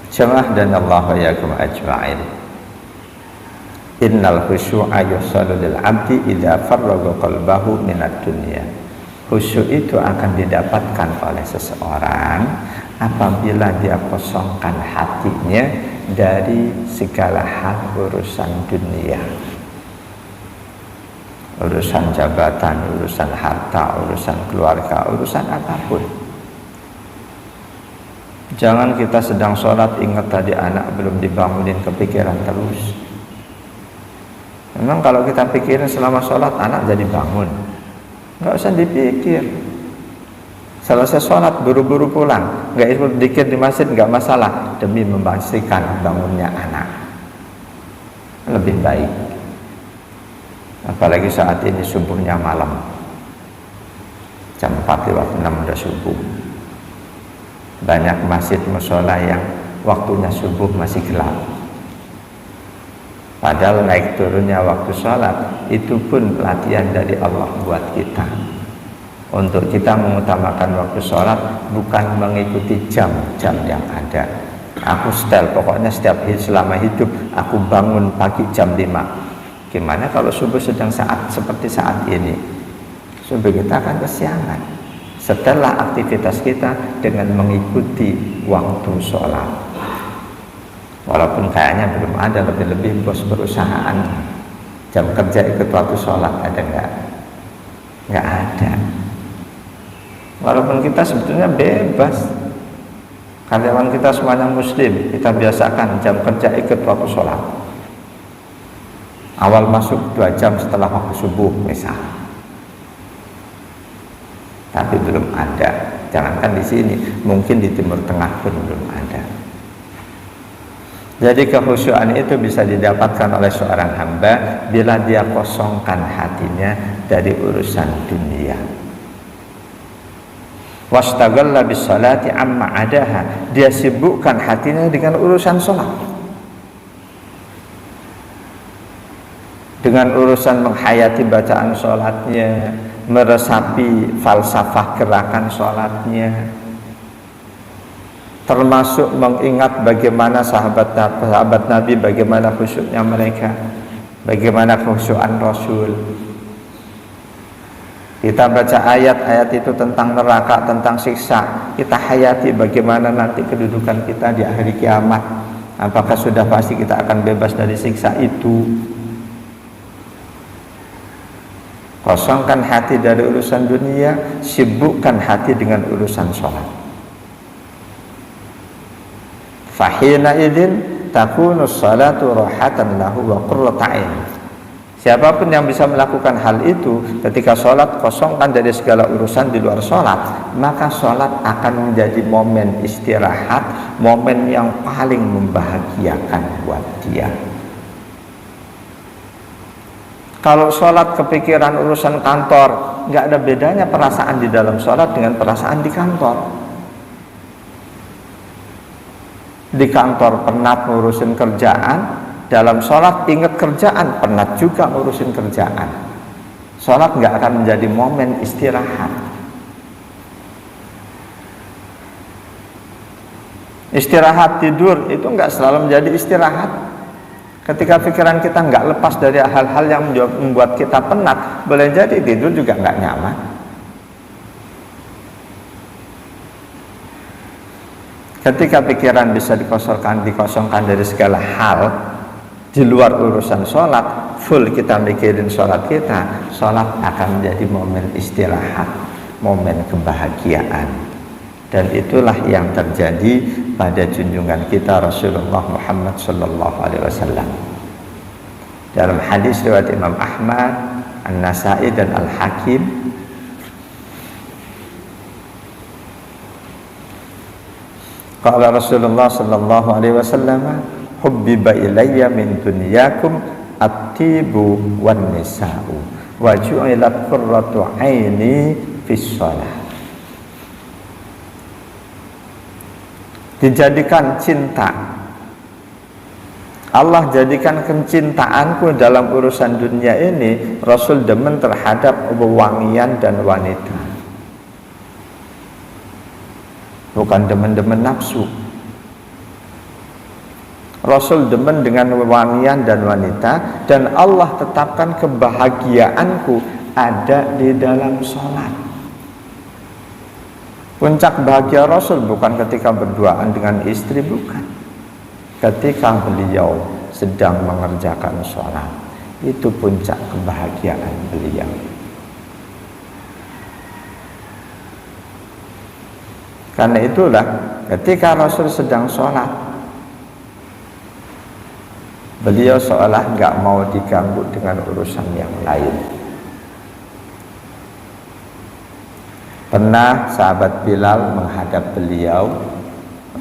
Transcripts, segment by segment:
Jamaah dan Allah wa yakum ajma'in. Innal khusyu'a yusalu lil 'abdi idza farraga qalbahu minad dunya. Khusyuk itu akan didapatkan oleh seseorang apabila dia kosongkan hatinya dari segala hal urusan dunia. Urusan jabatan, urusan harta, urusan keluarga, urusan apapun. Jangan kita sedang sholat ingat tadi anak belum dibangunin, kepikiran terus. Memang kalau kita pikirin selama sholat anak jadi bangun, nggak usah dipikir. Selesai sholat buru-buru pulang, nggak ikut dikir di masjid nggak masalah, demi memastikan bangunnya anak lebih baik. Apalagi saat ini subuhnya malam, jam 4:06 udah subuh. Banyak masjid mushola yang waktunya subuh masih gelap, padahal naik turunnya waktu sholat itu pun latihan dari Allah buat kita, untuk kita mengutamakan waktu sholat, bukan mengikuti jam-jam yang ada. Aku setel, pokoknya selama hidup aku bangun pagi jam 5. Gimana kalau subuh sedang seperti saat ini? Subuh kita akan kesiangan setelah aktivitas kita dengan mengikuti waktu sholat. Walaupun kayaknya belum ada, lebih-lebih bos perusahaan jam kerja ikut waktu sholat, ada nggak? Nggak ada. Walaupun kita sebetulnya bebas, karyawan kita semuanya muslim, kita biasakan jam kerja ikut waktu sholat. Awal masuk 2 jam setelah waktu subuh misal. Tapi belum ada. Jangankan di sini, mungkin di Timur Tengah pun belum ada. Jadi kekhusyuan itu bisa didapatkan oleh seorang hamba bila dia kosongkan hatinya dari urusan dunia. Wastagalla bis salati amma adaha, dia sibukkan hatinya dengan urusan salat, dengan urusan menghayati bacaan salatnya, meresapi falsafah gerakan sholatnya, termasuk mengingat bagaimana sahabat Nabi, bagaimana khusyuknya mereka, bagaimana khusyukan Rasul. Kita baca ayat-ayat itu tentang neraka, tentang siksa, kita hayati bagaimana nanti kedudukan kita di hari kiamat. Apakah sudah pasti kita akan bebas dari siksa itu? Kosongkan hati dari urusan dunia, sibukkan hati dengan urusan sholat. Fahina idzin takunu sholatu rahatan lahu wa qurrata ain. Siapapun yang bisa melakukan hal itu, ketika sholat kosongkan dari segala urusan di luar sholat, maka sholat akan menjadi momen istirahat, momen yang paling membahagiakan buat dia. Kalau sholat kepikiran urusan kantor, nggak ada bedanya perasaan di dalam sholat dengan perasaan di kantor. Di kantor penat ngurusin kerjaan, dalam sholat ingat kerjaan, penat juga ngurusin kerjaan. Sholat nggak akan menjadi momen istirahat. Istirahat tidur itu nggak selalu menjadi istirahat. Ketika pikiran kita nggak lepas dari hal-hal yang membuat kita penat, boleh jadi tidur juga nggak nyaman. Ketika pikiran bisa dikosongkan dari segala hal di luar urusan sholat, full kita mikirin sholat kita, sholat akan menjadi momen istirahat, momen kebahagiaan. Dan itulah yang terjadi pada junjungan kita Rasulullah Muhammad SAW. Dalam hadis riwayat Imam Ahmad, An-Nasai dan Al-Hakim, qala Rasulullah SAW, hubbiba ilayya min dunyakum at-tibu wan nisa'u wa ju'ilat qurratu aini fis shalah. Dijadikan cinta, Allah jadikan kecintaanku dalam urusan dunia ini, Rasul demen terhadap wewangian dan wanita, bukan demen-demen nafsu. Rasul demen dengan wangian dan wanita, dan Allah tetapkan kebahagiaanku ada di dalam sholat. Puncak bahagia Rasul bukan ketika berduaan dengan istri, bukan. Ketika beliau sedang mengerjakan sholat, itu puncak kebahagiaan beliau. Karena itulah ketika Rasul sedang sholat, beliau seolah nggak mau diganggu dengan urusan yang lain. Pernah sahabat Bilal menghadap beliau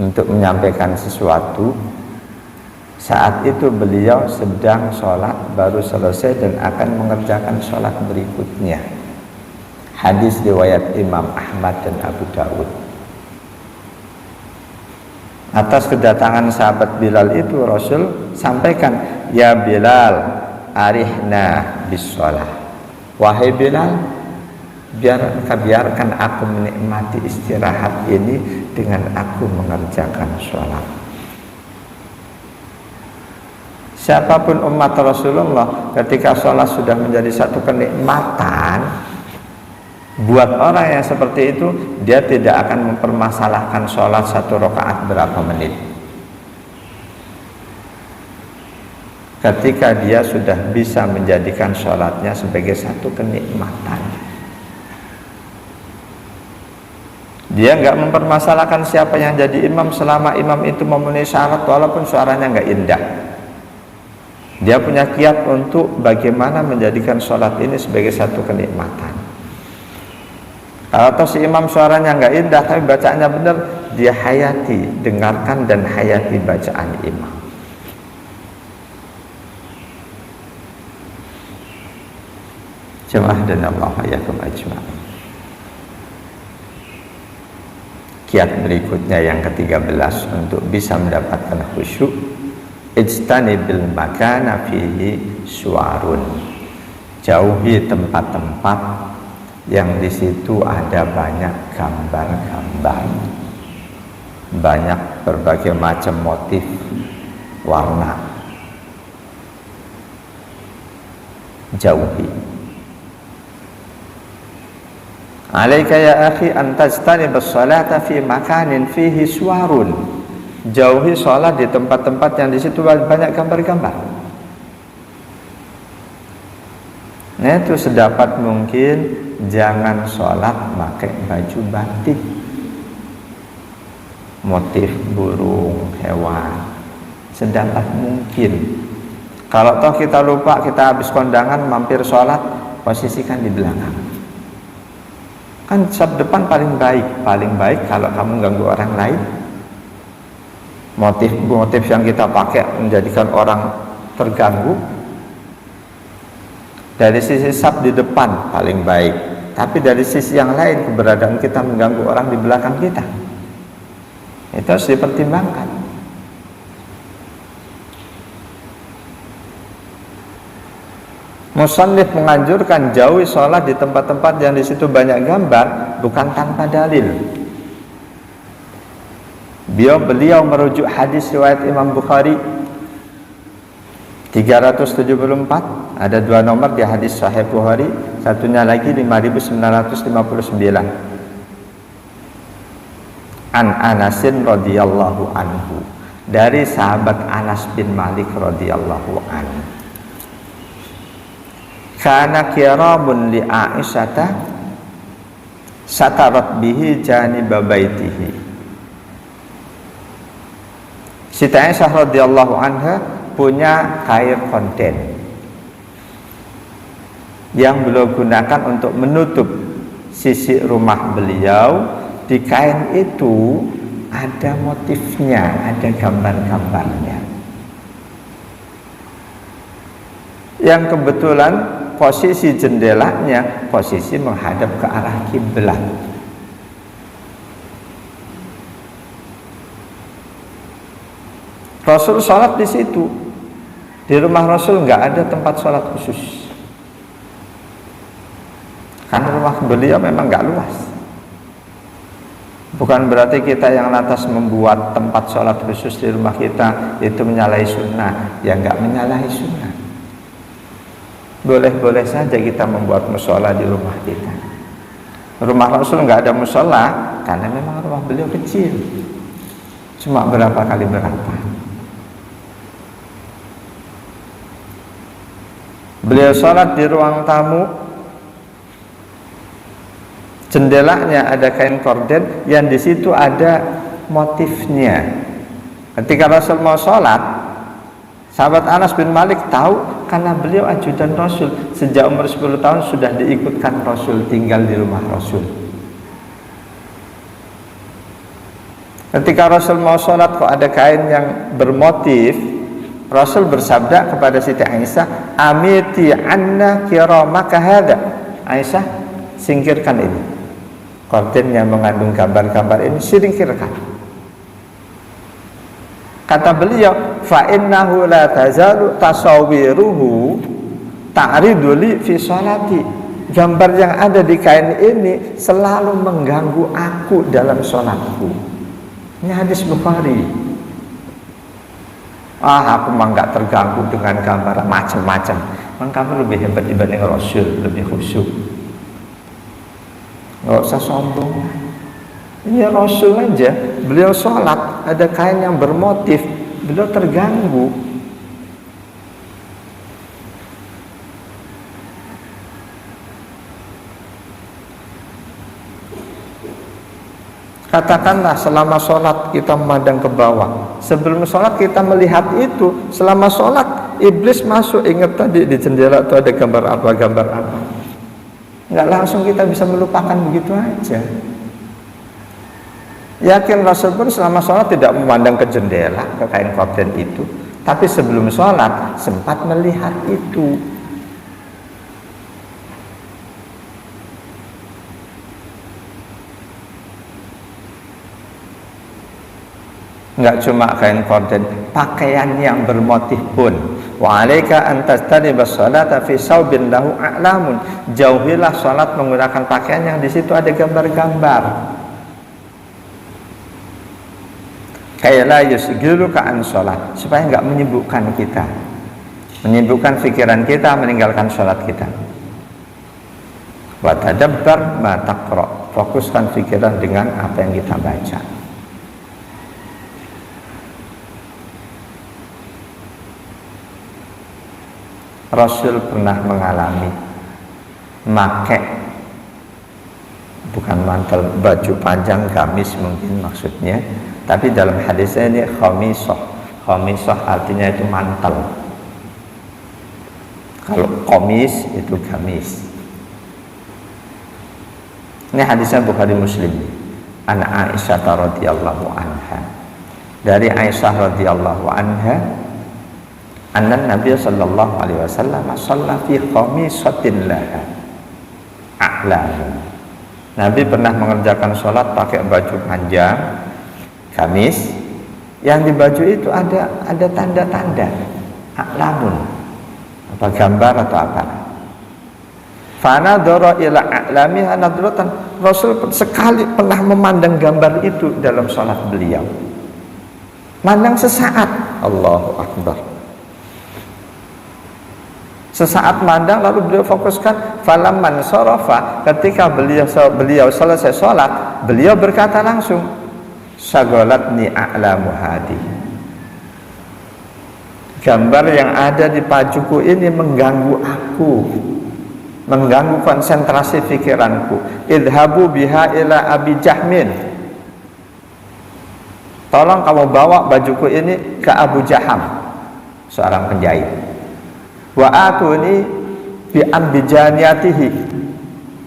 untuk menyampaikan sesuatu. Saat itu beliau sedang sholat, baru selesai dan akan mengerjakan sholat berikutnya. Hadis riwayat Imam Ahmad dan Abu Dawud. Atas kedatangan sahabat Bilal itu, Rasul sampaikan, "Ya Bilal, arihna bis sholat." Wahai Bilal, biarkan aku menikmati istirahat ini dengan aku mengerjakan sholat. Siapapun umat Rasulullah, ketika sholat sudah menjadi satu kenikmatan, buat orang yang seperti itu, dia tidak akan mempermasalahkan sholat satu rakaat berapa menit. Ketika dia sudah bisa menjadikan sholatnya sebagai satu kenikmatan, dia nggak mempermasalahkan siapa yang jadi imam selama imam itu memenuhi syarat walaupun suaranya nggak indah. Dia punya kiat untuk bagaimana menjadikan sholat ini sebagai satu kenikmatan. Kalau si imam suaranya nggak indah tapi bacaannya benar, dia hayati, dengarkan dan hayati bacaan imam. Jemaah dan Allah yakum ajma'in. Kiat berikutnya yang ke-13 untuk bisa mendapatkan khusyuk, ijtanibil makana fihi suarun. Jauhi tempat-tempat yang di situ ada banyak gambar-gambar, banyak berbagai macam motif, warna. Jauhi. Alaika ya akhi an tajtanibas salata fi makanin fihi suwarun. Jauhi salat di tempat-tempat yang di situ banyak gambar-gambar. Nah, itu sedapat mungkin jangan salat pakai baju batik, motif burung, hewan. Sedapat mungkin. Kalau toh kita lupa, kita habis kondangan mampir salat, posisikan di belakang. Kan saf depan paling baik kalau kamu ganggu orang lain. Motif yang kita pakai menjadikan orang terganggu. Dari sisi saf di depan paling baik, tapi dari sisi yang lain keberadaan kita mengganggu orang di belakang kita, itu harus dipertimbangkan. Musannif menganjurkan jauhi sholat di tempat-tempat yang di situ banyak gambar, bukan tanpa dalil. Beliau merujuk hadis riwayat Imam Bukhari 374, ada dua nomor di hadis Sahih Bukhari, satunya lagi 5959. An Anasin radhiyallahu anhu, dari sahabat Anas bin Malik radhiyallahu anhu. Kana kiramun li Aisyata satarat bihi janiba baitihi. Siti Aisyah radhiyallahu anha punya kain konten yang beliau gunakan untuk menutup sisi rumah beliau. Di kain itu ada motifnya, ada gambar-gambarnya, yang kebetulan posisi jendelanya posisi menghadap ke arah kiblat. Rasul sholat di situ. Di rumah Rasul nggak ada tempat sholat khusus, karena rumah beliau memang nggak luas. Bukan berarti kita yang lantas membuat tempat sholat khusus di rumah kita itu menyalahi sunnah. Ya enggak menyalahi sunnah. Boleh-boleh saja kita membuat musola di rumah kita. Rumah Rasul enggak ada musola karena memang rumah beliau kecil. Cuma berapa kali berapa. Beliau sholat di ruang tamu. Jendelanya ada kain korden yang di situ ada motifnya. Ketika Rasul mau sholat, sahabat Anas bin Malik tahu karena beliau ajudan Rasul. Sejak umur 10 tahun sudah diikutkan Rasul, tinggal di rumah Rasul. Ketika Rasul mau sholat kok ada kain yang bermotif, Rasul bersabda kepada Siti Aisyah, "Amiti anna kiramaka hadza." Aisyah, singkirkan ini. Korden yang mengandung gambar-gambar ini singkirkan. Kata beliau, fa innahu la tazalu tasawiruhu ta'ridu li fi sholati. Gambar yang ada di kain ini selalu mengganggu aku dalam sholatku. Ini hadis Bukhari. Aku mah nggak terganggu dengan gambar macam-macam. Memang kamu lebih hebat dibanding Rasul, lebih khusyuk. Nggak usah sombong. Ini Rasul aja, beliau sholat ada kain yang bermotif, beliau terganggu. Katakanlah selama sholat kita memandang ke bawah. Sebelum sholat kita melihat itu. Selama sholat iblis masuk. Ingat tadi di jendela itu ada gambar apa, gambar apa. Nggak langsung kita bisa melupakan begitu aja. Yakin Rasul pun selama sholat tidak memandang ke jendela, ke kain korden itu. Tapi sebelum sholat sempat melihat itu. Enggak cuma kain korden, pakaian yang bermotif pun. Wa 'alaika an tastaniba sholata fi saubin lahu a'lamun. Jauhilah salat menggunakan pakaian yang di situ ada gambar-gambar. Kayla yusgiluka an sholat, supaya enggak menyibukkan kita. Menyibukkan pikiran kita, meninggalkan sholat kita. Wa tadabbar ma taqra. Fokuskan pikiran dengan apa yang kita baca. Rasul pernah mengalami make bukan mantel, baju panjang, gamis mungkin maksudnya, tapi dalam hadisnya ini khamisah. Khamisah artinya itu mantel. Kalau komis itu gamis. Ini hadisnya Bukhari Muslim. An Aisyah radhiyallahu anha. Dari Aisyah radhiyallahu anha, anna Nabi sallallahu alaihi wasallam shalla fi khamisatin laha a'lam. Nabi pernah mengerjakan sholat pakai baju panjang, gamis, yang di baju itu ada tanda-tanda a'lamun, apa gambar atau apa. Fana doro ila a'lamiha nadratan. Rasul sekali pernah memandang gambar itu dalam sholat beliau. Mandang sesaat, Allahu Akbar. Sesaat mandang lalu beliau fokuskan. Falamman sarafa, ketika beliau selesai sholat, beliau berkata langsung, syagolatni a'lamu hadi. Gambar yang ada di bajuku ini mengganggu aku, mengganggu konsentrasi pikiranku. Idhabu biha ila Abi Jahmin. Tolong kamu bawa bajuku ini ke Abu Jaham, seorang penjahit. Wa atuni bi ambijaniyatihi.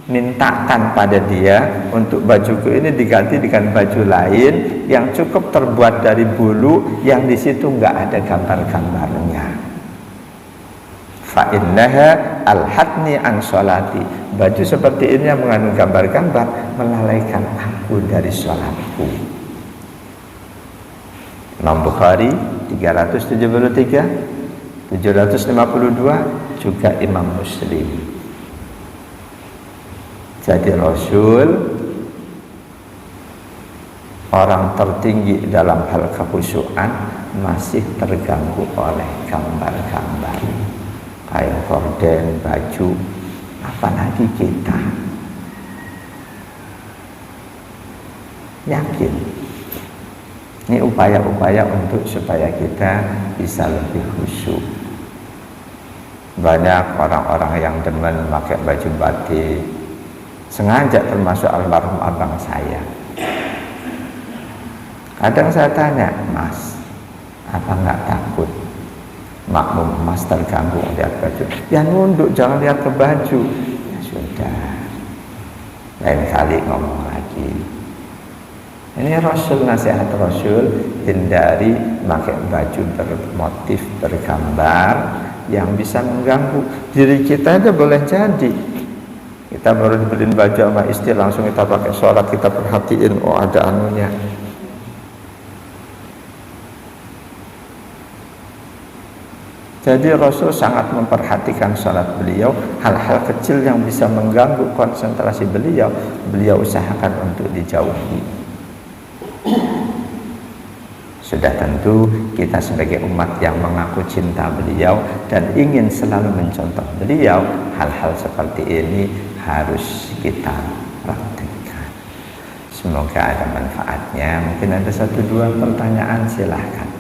Mintakan pada dia untuk bajuku ini diganti dengan baju lain yang cukup terbuat dari bulu, yang di situ enggak ada gambar-gambarnya. Fa innaha alhatni an sholati. Baju seperti ini yang mengandung gambar-gambar melalaikan aku dari sholatku. Imam Bukhari 373, 752, juga Imam Muslim. Jadi Rasul orang tertinggi dalam hal kekhusyuan masih terganggu oleh gambar-gambar kain gorden, baju, apalagi kita. Yakin ini upaya-upaya untuk supaya kita bisa lebih khusyuk. Banyak orang-orang yang demen pakai baju batik, sengaja, termasuk almarhum abang saya. Kadang saya tanya, Mas, apa nggak takut makmum Mas terganggu lihat baju? Ya nunduk, jangan lihat ke baju. Ya sudah, lain kali ngomong lagi. Ini Rasul, nasihat Rasul, hindari pakai baju bermotif, bergambar yang bisa mengganggu diri kita. Aja boleh jadi kita baru dibeliin baju sama istri, langsung kita pakai sholat, kita perhatiin, oh ada anunya. Jadi Rasul sangat memperhatikan sholat beliau. Hal-hal kecil yang bisa mengganggu konsentrasi beliau, beliau usahakan untuk dijauhi. Sudah tentu kita sebagai umat yang mengaku cinta beliau dan ingin selalu mencontoh beliau, hal-hal seperti ini harus kita praktikkan. Semoga ada manfaatnya. Mungkin ada 1-2 pertanyaan, silahkan.